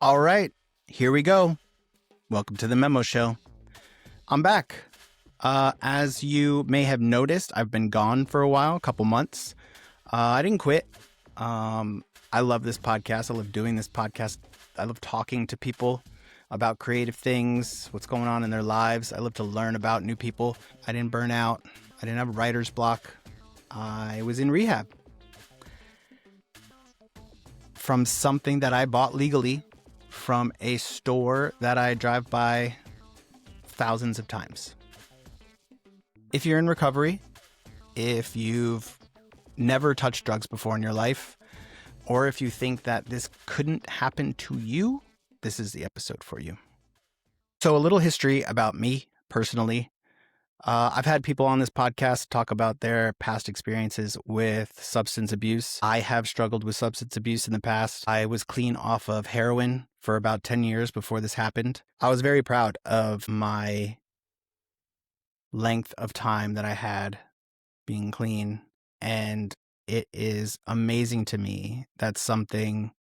All right, here we go. Welcome to the Memo Show. I'm back. As you may have noticed, I've been gone for a while, a couple months. I didn't quit. I love this podcast. I love doing this podcast. I love talking to people about creative things, what's going on in their lives. I love to learn about new people. I didn't burn out. I didn't have a writer's block. I was in rehab from something that I bought legally from a store that I drive by thousands of times. If you're in recovery, if you've never touched drugs before in your life, or if you think that this couldn't happen to you, this is the episode for you. So a little history about me personally. I've had people on this podcast talk about their past experiences with substance abuse. I have struggled with substance abuse in the past. I was clean off of heroin for about 10 years before this happened. I was very proud of my length of time that I had being clean, and it is amazing to me that something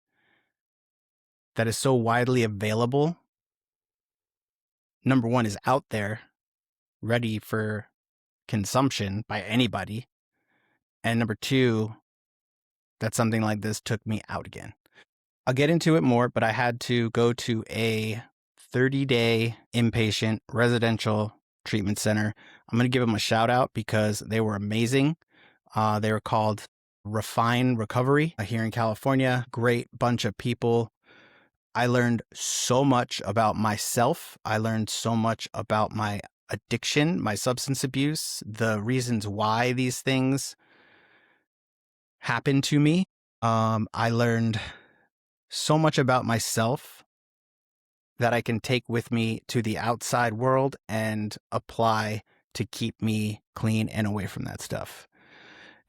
that is so widely available, number one, is out there, ready for consumption by anybody, and number two, that something like this took me out again. I'll get into it more, but I had to go to a 30-day inpatient residential treatment center. I'm going to give them a shout out because they were amazing. They were called Refine Recovery here in California. Great bunch of people. I learned so much about myself. I learned so much about my addiction, my substance abuse, the reasons why these things happen to me. I learned so much about myself that I can take with me to the outside world and apply to keep me clean and away from that stuff.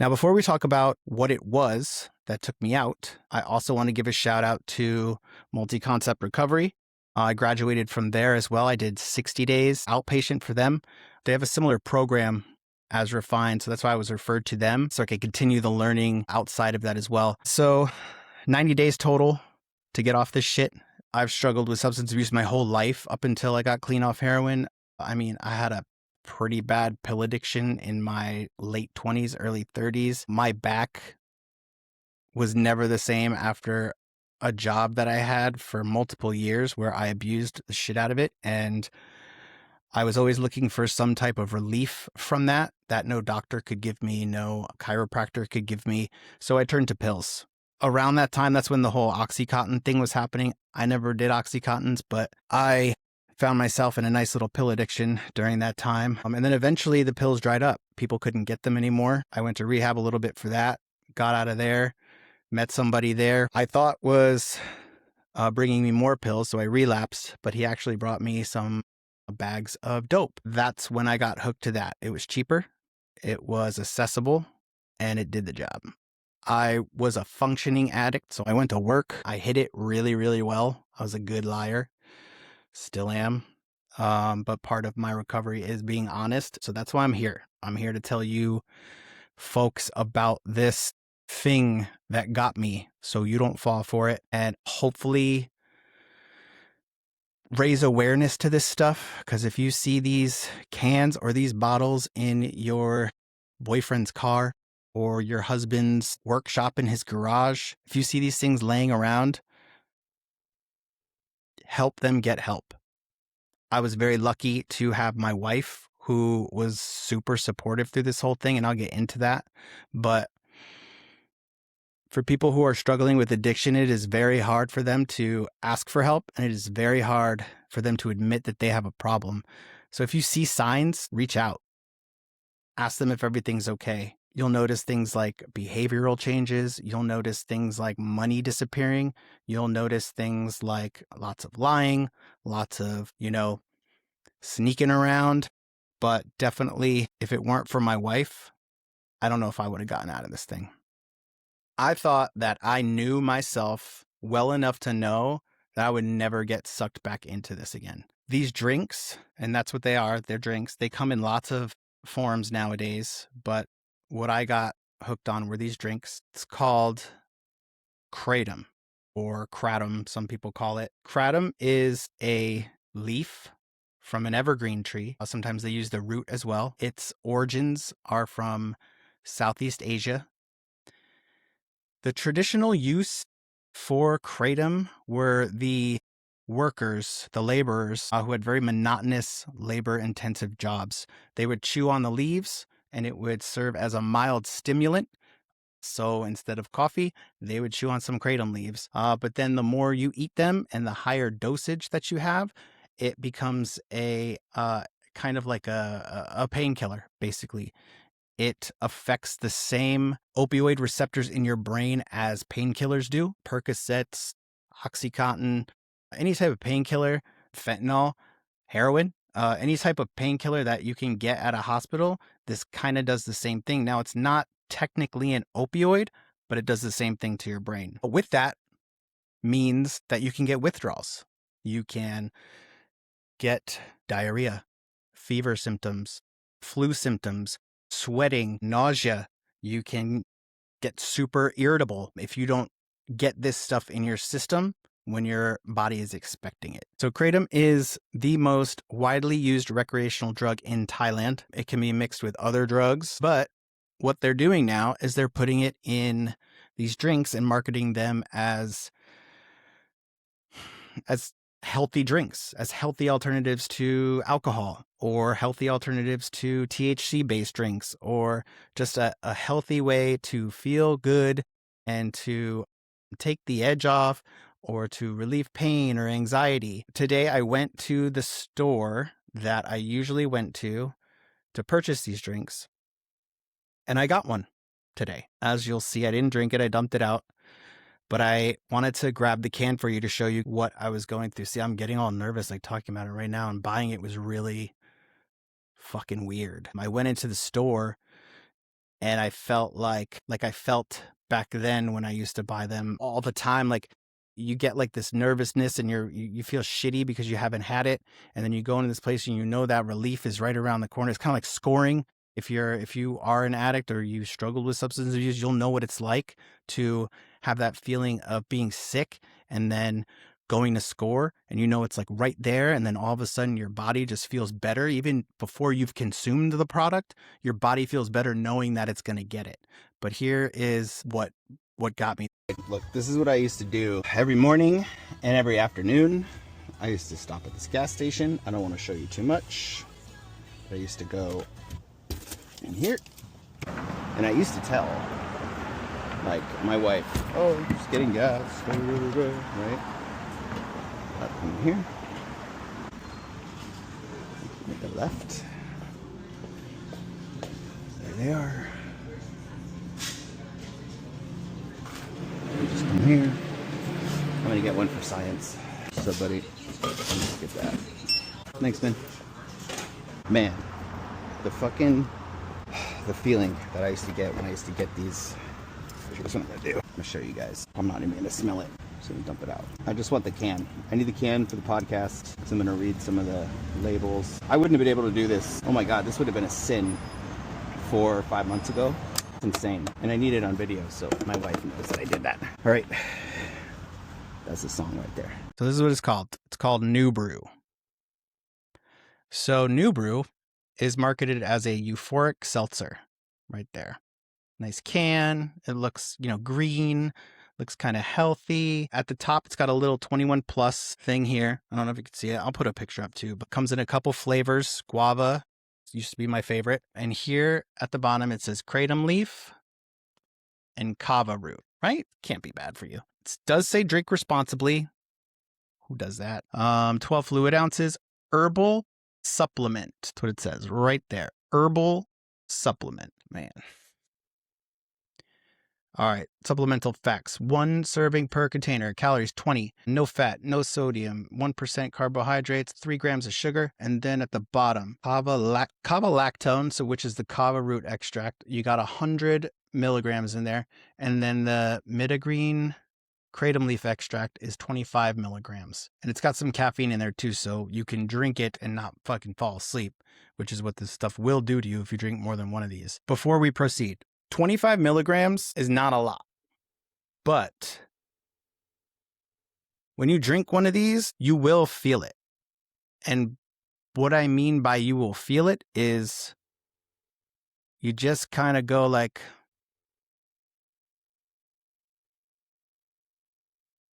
Now, before we talk about what it was that took me out, I also want to give a shout out to Multi-Concept Recovery. I graduated from there as well. I did 60 days outpatient for them. They have a similar program as Refine, so that's why I was referred to them, so I could continue the learning outside of that as well. So 90 days total to get off this shit. I've struggled with substance abuse my whole life up until I got clean off heroin. I mean, I had a pretty bad pill addiction in my late 20s, early 30s. My back was never the same after a job that I had for multiple years where I abused the shit out of it. And I was always looking for some type of relief from that no doctor could give me, no chiropractor could give me. So I turned to pills. Around that time, that's when the whole Oxycontin thing was happening. I never did Oxycontins, but I found myself in a nice little pill addiction during that time. And then eventually the pills dried up. People couldn't get them anymore. I went to rehab a little bit for that, got out of there, met somebody there I thought was bringing me more pills, so I relapsed, but he actually brought me some bags of dope. That's when I got hooked to that. It was cheaper, it was accessible, and it did the job. I was a functioning addict, so I went to work. I hid it really, really well. I was a good liar. Still am. But part of my recovery is being honest. So that's why I'm here. I'm here to tell you folks about this thing that got me so you don't fall for it, and hopefully raise awareness to this stuff. Because if you see these cans or these bottles in your boyfriend's car or your husband's workshop in his garage, if you see these things laying around, help them get help. I was very lucky to have my wife who was super supportive through this whole thing, and I'll get into that. But for people who are struggling with addiction, it is very hard for them to ask for help, and it is very hard for them to admit that they have a problem. So if you see signs, reach out. Ask them if everything's okay. You'll notice things like behavioral changes. You'll notice things like money disappearing. You'll notice things like lots of lying, lots of, sneaking around. But definitely, if it weren't for my wife, I don't know if I would have gotten out of this thing. I thought that I knew myself well enough to know that I would never get sucked back into this again. These drinks, and that's what they are, they're drinks. They come in lots of forms nowadays, but what I got hooked on were these drinks. It's called Kratom. or kratom, some people call it. Kratom is a leaf from an evergreen tree. Sometimes they use the root as well. Its origins are from Southeast Asia. The traditional use for kratom were the workers, the laborers, who had very monotonous, labor-intensive jobs. They would chew on the leaves, and it would serve as a mild stimulant. So instead of coffee, they would chew on some kratom leaves. But then the more you eat them and the higher dosage that you have, it becomes a kind of like a painkiller, basically. It affects the same opioid receptors in your brain as painkillers do. Percocets, Oxycontin, any type of painkiller, fentanyl, heroin, any type of painkiller that you can get at a hospital, this kind of does the same thing. Now, it's not technically an opioid, but it does the same thing to your brain. But with that means that you can get withdrawals. You can get diarrhea, fever symptoms, flu symptoms, sweating, nausea. You can get super irritable if you don't get this stuff in your system when your body is expecting it. So kratom is the most widely used recreational drug in Thailand. It can be mixed with other drugs, but what they're doing now is they're putting it in these drinks and marketing them as healthy drinks, as healthy alternatives to alcohol, or healthy alternatives to THC-based drinks, or just a healthy way to feel good and to take the edge off or to relieve pain or anxiety. Today, I went to the store that I usually went to purchase these drinks, and I got one today. As you'll see, I didn't drink it. I dumped it out. But I wanted to grab the can for you to show you what I was going through. See, I'm getting all nervous like talking about it right now, and buying it was really fucking weird. I went into the store and I felt like I felt back then when I used to buy them all the time. Like, you get like this nervousness and you feel shitty because you haven't had it. And then you go into this place and you know that relief is right around the corner. It's kind of like scoring. If you are an addict or you struggle with substance abuse, you'll know what it's like to have that feeling of being sick and then going to score, and you know it's like right there, and then all of a sudden your body just feels better. Even before you've consumed the product, your body feels better knowing that it's going to get it. But here is what got me. Look, this is what I used to do every morning and every afternoon. I used to stop at this gas station. I don't want to show you too much, but I used to go in here, and I used to tell like my wife, oh, just getting gas, right? Up in here, make a left, there they are. Just come here. I'm gonna get one for science. So buddy, let's get that. Thanks, man. Man, the feeling that I used to get when I used to get these. Here's what I'm gonna do. I'm gonna show you guys. I'm not even gonna smell it. So I'm gonna dump it out. I just want the can. I need the can for the podcast. So I'm gonna read some of the labels. I wouldn't have been able to do this. Oh my God, this would have been a sin 4 or 5 months ago. It's insane. And I need it on video, so my wife knows that I did that. All right. That's the song right there. So this is what it's called. It's called New Brew. So New Brew is marketed as a euphoric seltzer right there. Nice can. It looks, green. Looks kind of healthy. At the top, it's got a little 21 plus thing here. I don't know if you can see it. I'll put a picture up too, but comes in a couple flavors. Guava used to be my favorite. And here at the bottom, it says kratom leaf and kava root, right? Can't be bad for you. It does say drink responsibly. Who does that? 12 fluid ounces. Herbal supplement. That's what it says right there. Herbal supplement, man. All right, supplemental facts. 1 serving per container, calories 20, no fat, no sodium, 1% carbohydrates, 3 grams of sugar. And then at the bottom, kava lactone, so which is the kava root extract. You got 100 milligrams in there. And then the midogreen kratom leaf extract is 25 milligrams. And it's got some caffeine in there too, so you can drink it and not fucking fall asleep, which is what this stuff will do to you if you drink more than one of these. Before we proceed, 25 milligrams is not a lot, but When you drink one of these, you will feel it. And what I mean by you will feel it is you just kind of go like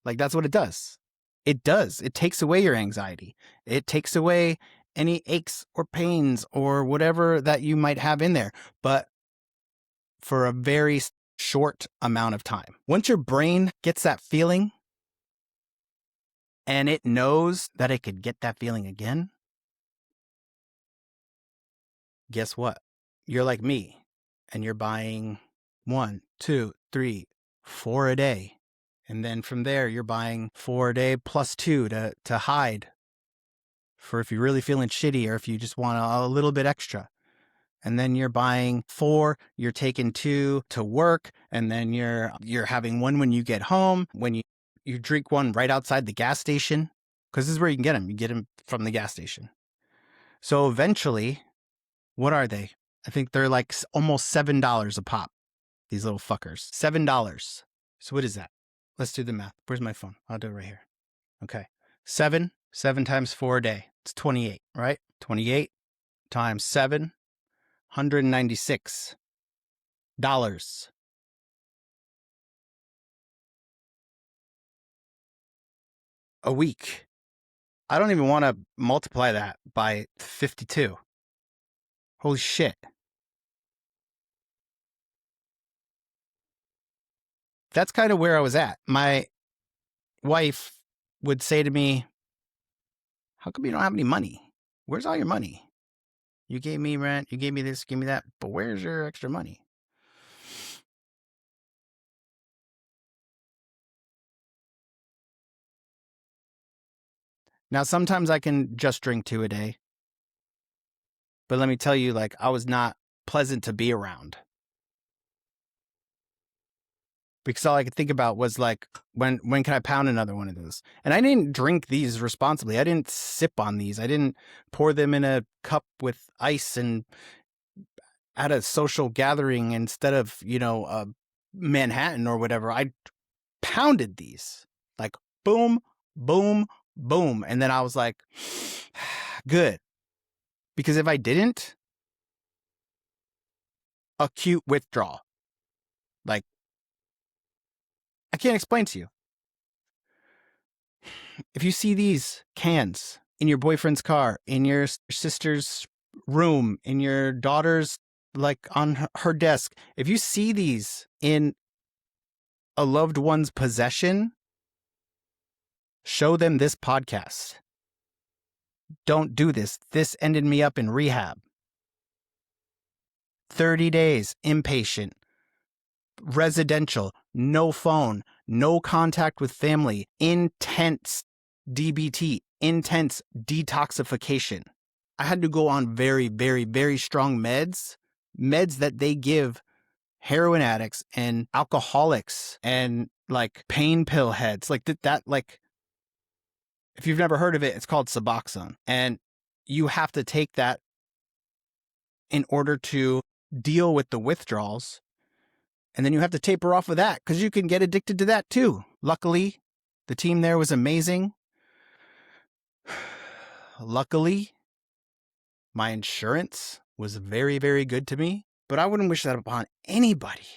that's what it does. It does. It takes away your anxiety. It takes away any aches or pains or whatever that you might have in there, but for a very short amount of time. Once your brain gets that feeling and it knows that it could get that feeling again, guess what? You're like me and you're buying 1, 2, 3, 4 a day. And then from there, you're buying 4 a day plus 2 to hide for if you're really feeling shitty or if you just want a little bit extra. And then you're buying 4, you're taking 2 to work, and then you're having 1 when you get home, when you drink 1 right outside the gas station, because this is where you can get them. You get them from the gas station. So eventually, what are they? I think they're like almost $7 a pop, these little fuckers. $7. So what is that? Let's do the math. Where's my phone? I'll do it right here. Okay. 7 times 4 a day. It's 28, right? 28 times 7, $196 a week. I don't even want to multiply that by 52. Holy shit. That's kind of where I was at. My wife would say to me, how come you don't have any money? Where's all your money? You gave me rent, you gave me this, give me that, but where's your extra money? Now, sometimes I can just drink 2 a day. But let me tell you, like, I was not pleasant to be around. Because all I could think about was like, when can I pound another one of those? And I didn't drink these responsibly. I didn't sip on these. I didn't pour them in a cup with ice and at a social gathering instead of, Manhattan or whatever. I pounded these like boom, boom, boom. And then I was like, good. Because if I didn't, acute withdrawal. Like, I can't explain to you. If you see these cans in your boyfriend's car, in your sister's room, in your daughter's, like on her desk, if you see these in a loved one's possession, show them this podcast. Don't do this. This ended me up in rehab. 30 days, inpatient, residential, no phone, no contact with family, intense DBT, intense detoxification. I had to go on very, very, very strong meds that they give heroin addicts and alcoholics and like pain pill heads. Like that, like, if you've never heard of it, it's called Suboxone. And you have to take that in order to deal with the withdrawals. And then you have to taper off of that because you can get addicted to that too. Luckily, the team there was amazing. Luckily, my insurance was very, very good to me, but I wouldn't wish that upon anybody.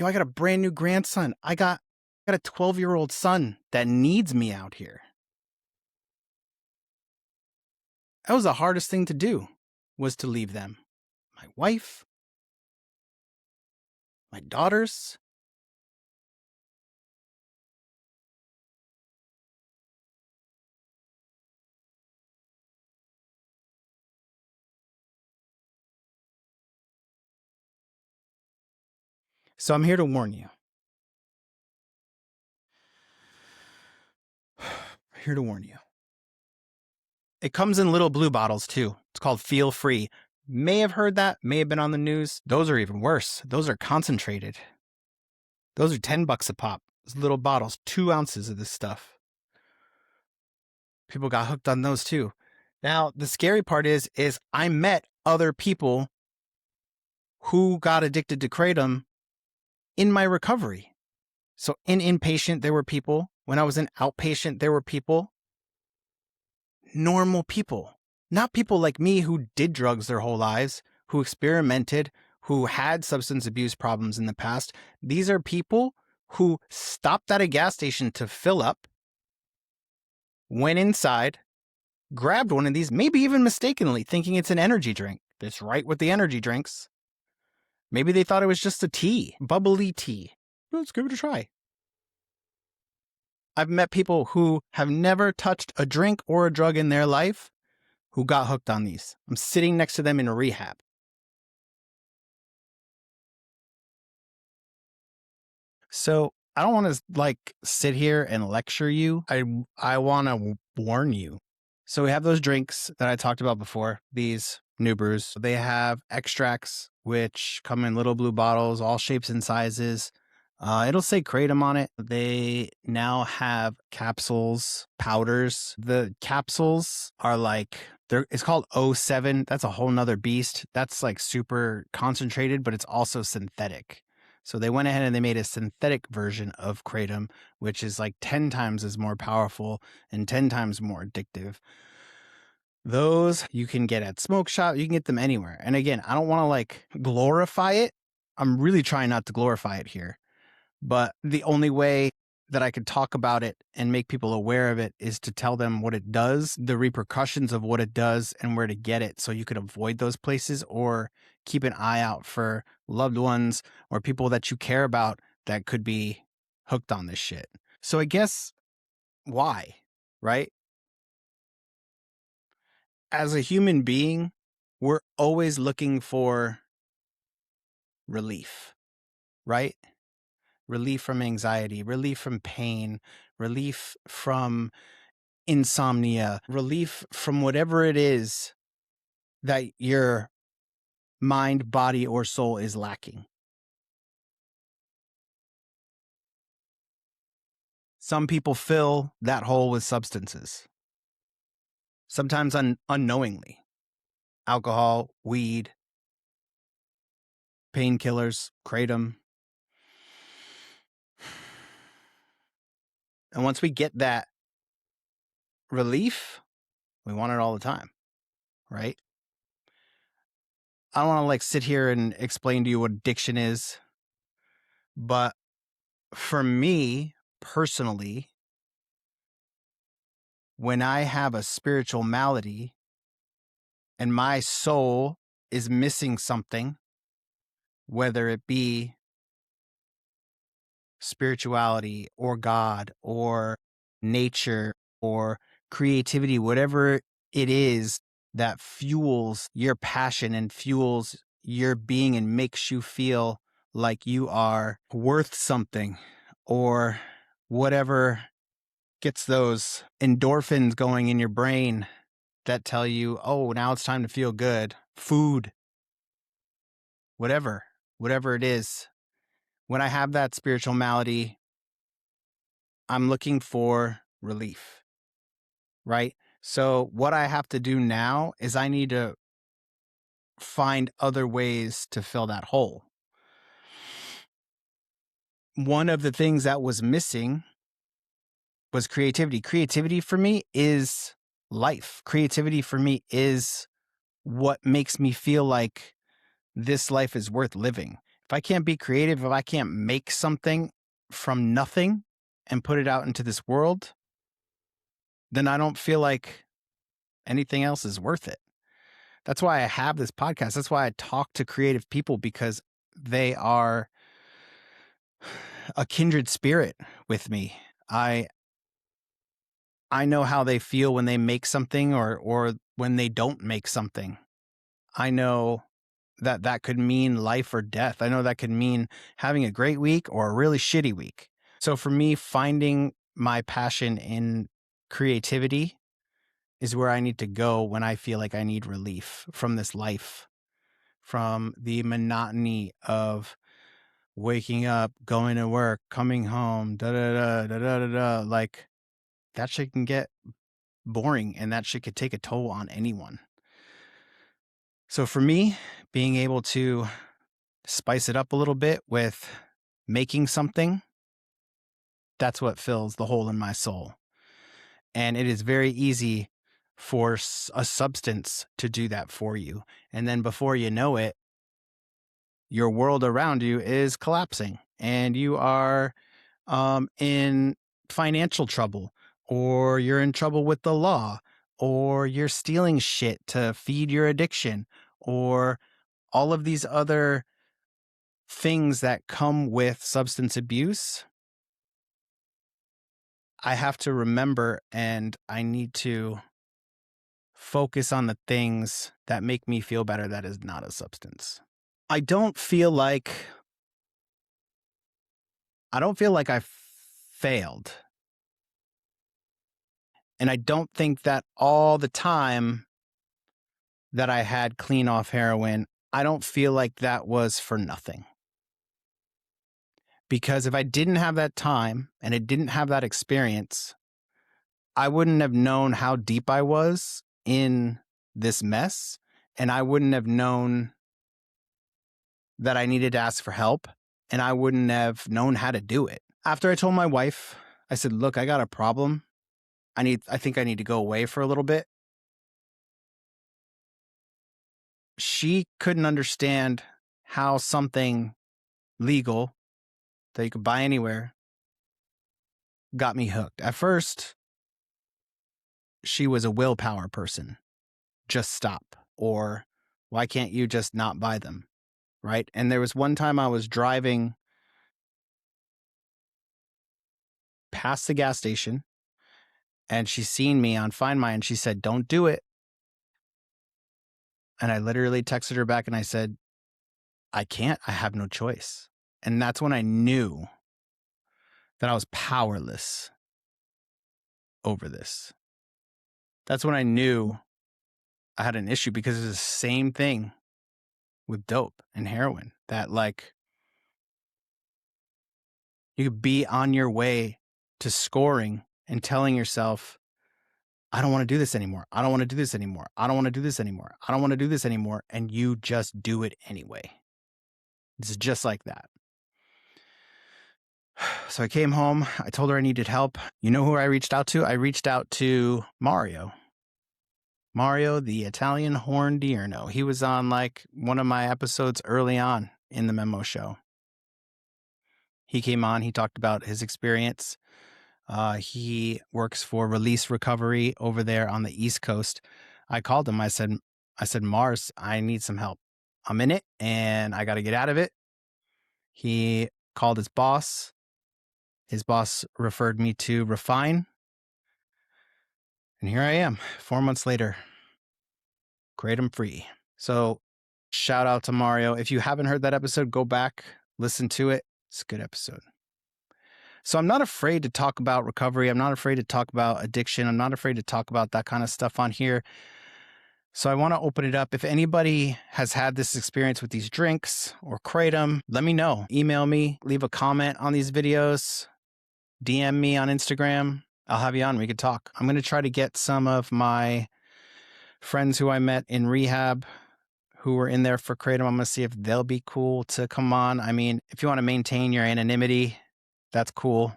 I got a brand new grandson. I got a 12-year-old son that needs me out here. That was the hardest thing to do, was to leave them. My wife, my daughters. So I'm here to warn you. Here to warn you. It comes in little blue bottles too. It's called Feel Free. May have heard that, may have been on the news. Those are even worse. Those are concentrated. Those are $10 a pop. Those little bottles, 2 ounces of this stuff. People got hooked on those too. Now, the scary part is I met other people who got addicted to Kratom in my recovery. So in inpatient, there were people When I was an outpatient, there were people, normal people, not people like me who did drugs their whole lives, who experimented, who had substance abuse problems in the past. These are people who stopped at a gas station to fill up, went inside, grabbed one of these, maybe even mistakenly, thinking it's an energy drink. That's right with the energy drinks. Maybe they thought it was just a tea, bubbly tea. Let's give it a try. I've met people who have never touched a drink or a drug in their life who got hooked on these. I'm sitting next to them in rehab. So I don't want to sit here and lecture you. I want to warn you. So we have those drinks that I talked about before, these new brews. They have extracts, which come in little blue bottles, all shapes and sizes. It'll say Kratom on it. They now have capsules, powders. The capsules are it's called O7. That's a whole nother beast. That's super concentrated, but it's also synthetic. So they went ahead and they made a synthetic version of Kratom, which is 10 times as more powerful and 10 times more addictive. Those you can get at smoke shop. You can get them anywhere. And again, I don't want to glorify it. I'm really trying not to glorify it here. But the only way that I could talk about it and make people aware of it is to tell them what it does, the repercussions of what it does, and where to get it so you could avoid those places or keep an eye out for loved ones or people that you care about that could be hooked on this shit. So I guess why, right? As a human being, we're always looking for relief, right? Relief from anxiety, relief from pain, relief from insomnia, relief from whatever it is that your mind, body, or soul is lacking. Some people fill that hole with substances, sometimes unknowingly. Alcohol, weed, painkillers, kratom. And once we get that relief, we want it all the time, right? I don't want to sit here and explain to you what addiction is, but for me personally, when I have a spiritual malady and my soul is missing something, whether it be spirituality or God or nature or creativity, whatever it is that fuels your passion and fuels your being and makes you feel like you are worth something, or whatever gets those endorphins going in your brain that tell you, oh, now it's time to feel good. Food, whatever it is. When I have that spiritual malady, I'm looking for relief, right? So what I have to do now is I need to find other ways to fill that hole. One of the things that was missing was creativity. Creativity for me is life. Creativity for me is what makes me feel like this life is worth living. If I can't be creative, if I can't make something from nothing and put it out into this world, then I don't feel like anything else is worth it. That's why I have this podcast. That's why I talk to creative people, because they are a kindred spirit with me. I know how they feel when they make something or when they don't make something. I know that could mean life or death. I know that could mean having a great week or a really shitty week. So for me, finding my passion in creativity is where I need to go when I feel like I need relief from this life, from the monotony of waking up, going to work, coming home, da da da da da da da. Like, that shit can get boring, and that shit could take a toll on anyone. So for me, being able to spice it up a little bit with making something That's what fills the hole in my soul. And it is very easy for a substance to do that for you. And then before you know it, your world around you is collapsing and you are in financial trouble, or you're in trouble with the law, or you're stealing shit to feed your addiction, or all of these other things that come with substance abuse. I have to remember, and I need to focus on the things that make me feel better that is not a substance. I don't feel like I failed. And I don't think that all the time that I had clean off heroin, I don't feel like that was for nothing. Because if I didn't have that time and I didn't have that experience, I wouldn't have known how deep I was in this mess. And I wouldn't have known that I needed to ask for help. And I wouldn't have known how to do it. After I told my wife, I said, look, I got a problem. I think I need to go away for a little bit. She couldn't understand how something legal that you could buy anywhere got me hooked. At first, she was a willpower person. Just stop. Or why can't you just not buy them? Right? And there was one time I was driving past the gas station and she seen me on Find My and she said, don't do it. And I literally texted her back and I said, I can't. I have no choice. And that's when I knew that I was powerless over this. That's when I knew I had an issue, because it's the same thing with dope and heroin, that like you could be on your way to scoring and telling yourself, I don't want to do this anymore. I don't want to do this anymore. I don't want to do this anymore. I don't want to do this anymore. And you just do it anyway. It's just like that. So I came home. I told her I needed help. You know who I reached out to? I reached out to Mario. Mario, the Italian horned diurno. He was on like one of my episodes early on in the Memo Show. He came on. He talked about his experience. He works for Release Recovery over there on the East Coast. I called him. I said, Mars, I need some help. I'm in it and I got to get out of it. He called his boss. His boss referred me to Refine. And here I am, 4 months later, Kratom free. So shout out to Mario. If you haven't heard that episode, go back, listen to it. It's a good episode. So I'm not afraid to talk about recovery. I'm not afraid to talk about addiction. I'm not afraid to talk about that kind of stuff on here. So I want to open it up. If anybody has had this experience with these drinks or Kratom, let me know. Email me, leave a comment on these videos, DM me on Instagram. I'll have you on. We could talk. I'm going to try to get some of my friends who I met in rehab who were in there for Kratom. I'm going to see if they'll be cool to come on. I mean, if you want to maintain your anonymity, that's cool.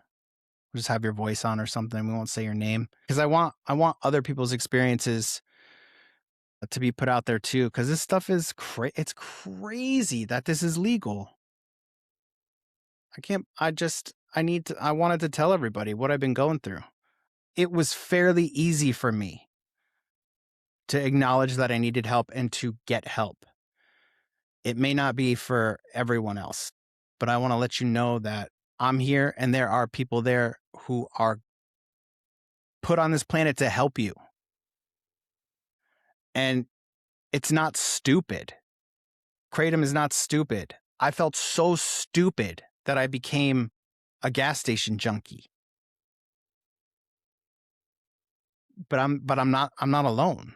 We'll just have your voice on or something. We won't say your name, because I want other people's experiences to be put out there too. Because this stuff is it's crazy that this is legal. I wanted to tell everybody what I've been going through. It was fairly easy for me to acknowledge that I needed help and to get help. It may not be for everyone else, but I want to let you know that I'm here and there are people there who are put on this planet to help you. And it's not stupid. Kratom is not stupid. I felt so stupid that I became a gas station junkie. But I'm not alone.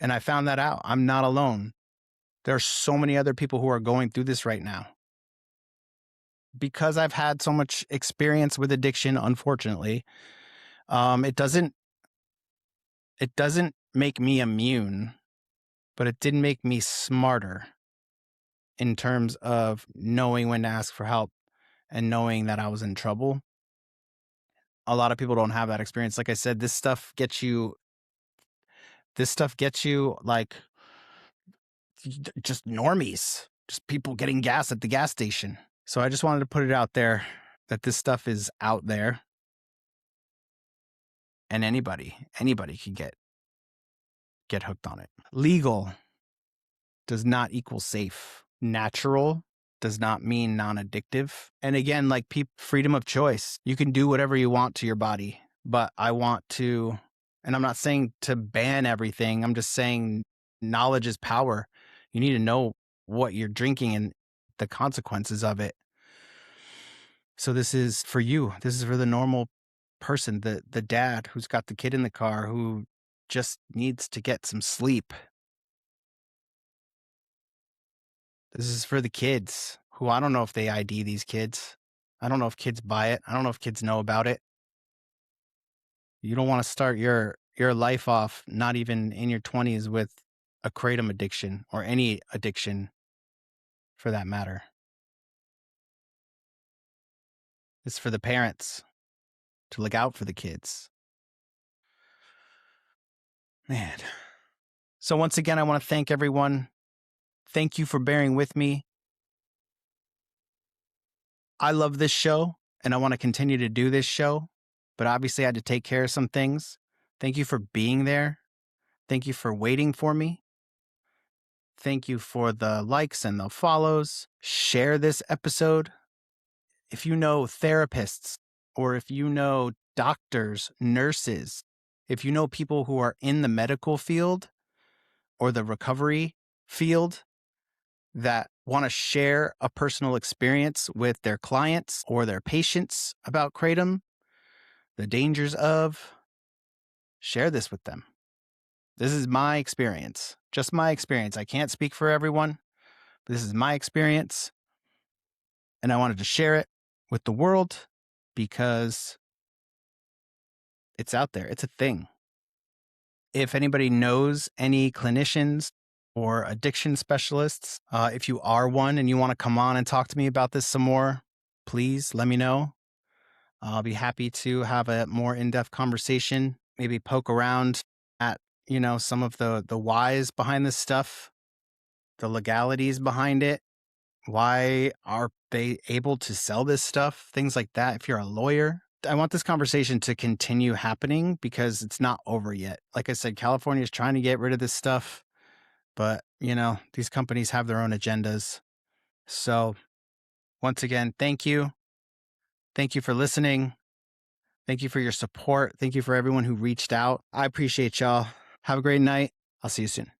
And I found that out. I'm not alone. There are so many other people who are going through this right now. Because I've had so much experience with addiction, unfortunately, it doesn't make me immune, but it did make me smarter in terms of knowing when to ask for help and knowing that I was in trouble. a lot of people don't have that experience. Like I said, this stuff gets you like just normies, just people getting gas at the gas station. So I just wanted to put it out there that this stuff is out there, and anybody can get hooked on it. Legal does not equal safe. Natural does not mean non-addictive. And again, like freedom of choice. You can do whatever you want to your body, but I want to, and I'm not saying to ban everything. I'm just saying knowledge is power. You need to know what you're drinking and the consequences of it. So this is for you. This is for the normal person, the dad who's got the kid in the car who just needs to get some sleep. This is for the kids who, I don't know if they ID these kids. I don't know if kids buy it. I don't know if kids know about it. You don't want to start your life off, not even in your 20s, with a kratom addiction or any addiction for that matter. It's for the parents to look out for the kids. Man. So once again, I want to thank everyone. Thank you for bearing with me. I love this show and I want to continue to do this show, but obviously I had to take care of some things. Thank you for being there. Thank you for waiting for me. Thank you for the likes and the follows. Share this episode. If you know therapists, or if you know doctors, nurses, if you know people who are in the medical field or the recovery field that want to share a personal experience with their clients or their patients about kratom, the dangers of, share this with them. This is my experience, just my experience. I can't speak for everyone. This is my experience, and I wanted to share it with the world because it's out there. It's a thing. If anybody knows any clinicians or addiction specialists, if you are one and you want to come on and talk to me about this some more, please let me know. I'll be happy to have a more in-depth conversation, maybe poke around at, some of the whys behind this stuff, the legalities behind it. Why are they able to sell this stuff? Things like that. If you're a lawyer, I want this conversation to continue happening because it's not over yet. Like I said, California is trying to get rid of this stuff, but these companies have their own agendas. So once again, thank you. Thank you for listening. Thank you for your support. Thank you for everyone who reached out. I appreciate y'all. Have a great night. I'll see you soon.